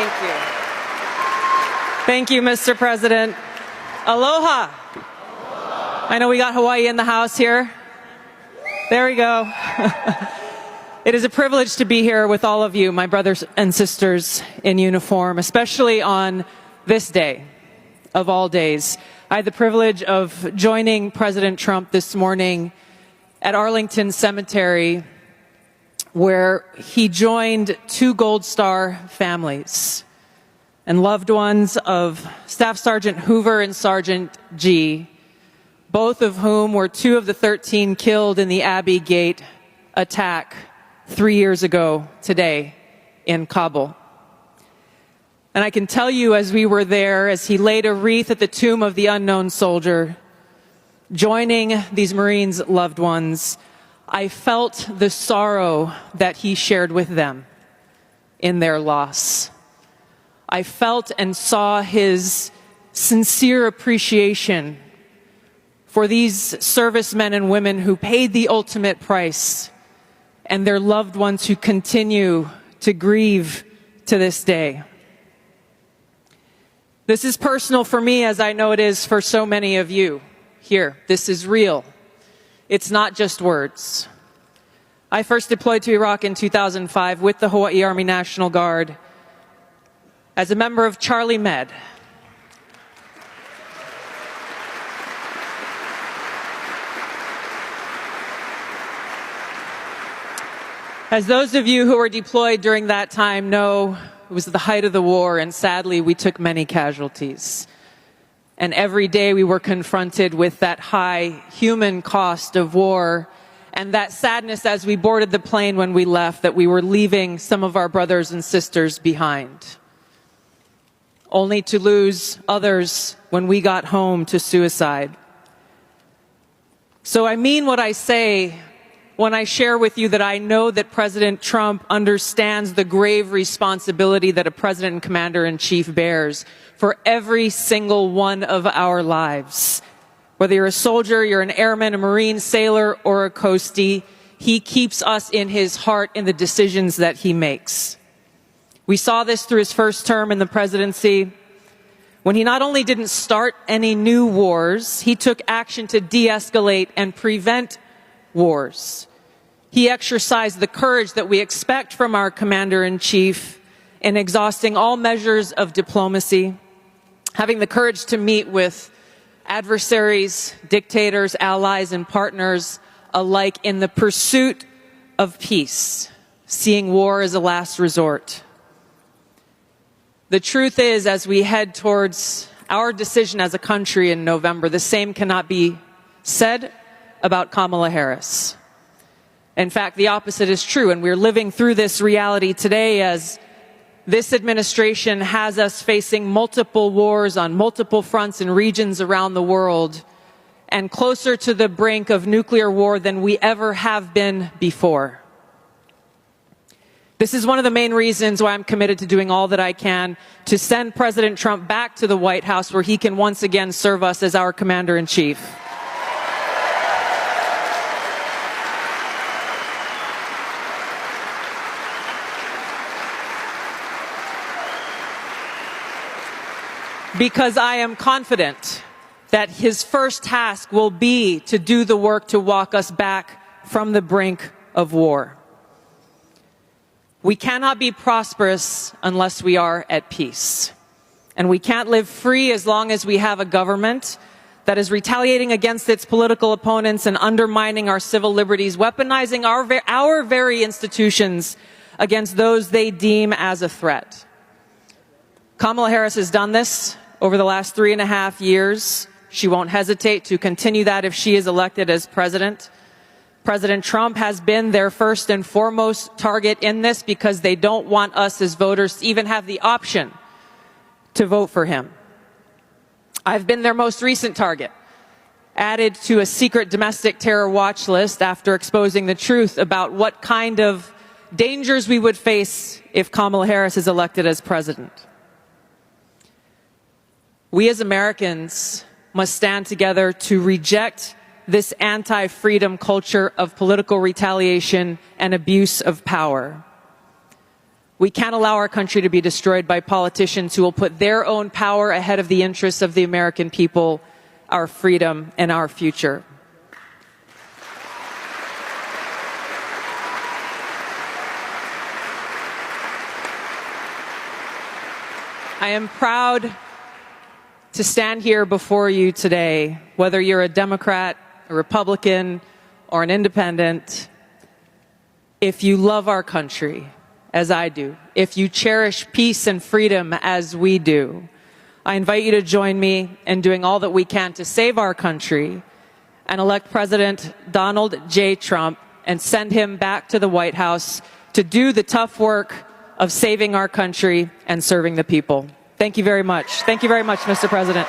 Thank you. Thank you, Mr. President. Aloha. I know we got Hawaii in the house here. There we go. It is a privilege to be here with all of you, my brothers and sisters in uniform, especially on this day of all days. I had the privilege of joining President Trump this morning at Arlington Cemetery, where he joined two Gold Star families and loved ones of Staff Sergeant Hoover and Sergeant G, both of whom were two of the 13 killed in the Abbey Gate attack 3 years ago today in Kabul. And I can tell you, as we were there, as he laid a wreath at the tomb of the unknown soldier, joining these Marines' loved ones, I felt the sorrow that he shared with them in their loss. I felt and saw his sincere appreciation for these servicemen and women who paid the ultimate price and their loved ones who continue to grieve to this day. This is personal for me, as I know it is for so many of you here. This is real. It's not just words. I first deployed to Iraq in 2005 with the Hawaii Army National Guard as a member of Charlie Med. As those of you who were deployed during that time know, it was the height of the war, and sadly we took many casualties. And every day we were confronted with that high human cost of war and that sadness as we boarded the plane when we left, that we were leaving some of our brothers and sisters behind, only to lose others when we got home to suicide. So I mean what I say when I share with you that I know that President Trump understands the grave responsibility that a president and commander-in-chief bears for every single one of our lives. Whether you're a soldier, you're an airman, a Marine, sailor, or a coastie, he keeps us in his heart in the decisions that he makes. We saw this through his first term in the presidency, when he not only didn't start any new wars, he took action to de-escalate and prevent wars. He exercised the courage that we expect from our commander-in-chief in exhausting all measures of diplomacy, having the courage to meet with adversaries, dictators, allies, and partners alike in the pursuit of peace, seeing war as a last resort. The truth is, as we head towards our decision as a country in November, the same cannot be said about Kamala Harris. In fact, the opposite is true, and we're living through this reality today as this administration has us facing multiple wars on multiple fronts and regions around the world, and closer to the brink of nuclear war than we ever have been before. This is one of the main reasons why I'm committed to doing all that I can to send President Trump back to the White House, where he can once again serve us as our commander-in-chief. Because I am confident that his first task will be to do the work to walk us back from the brink of war. We cannot be prosperous unless we are at peace. And we can't live free as long as we have a government that is retaliating against its political opponents and undermining our civil liberties, weaponizing our very institutions against those they deem as a threat. Kamala Harris has done this over the last 3.5 years. She won't hesitate to continue that if she is elected as president. President Trump has been their first and foremost target in this because they don't want us as voters to even have the option to vote for him. I've been their most recent target, added to a secret domestic terror watch list after exposing the truth about what kind of dangers we would face if Kamala Harris is elected as president. We as Americans must stand together to reject this anti-freedom culture of political retaliation and abuse of power. We can't allow our country to be destroyed by politicians who will put their own power ahead of the interests of the American people, our freedom, and our future. I am proud to stand here before you today, whether you're a Democrat, a Republican, or an independent. If you love our country, as I do, if you cherish peace and freedom as we do, I invite you to join me in doing all that we can to save our country and elect President Donald J. Trump and send him back to the White House to do the tough work of saving our country and serving the people. Thank you very much. Thank you very much, Mr. President.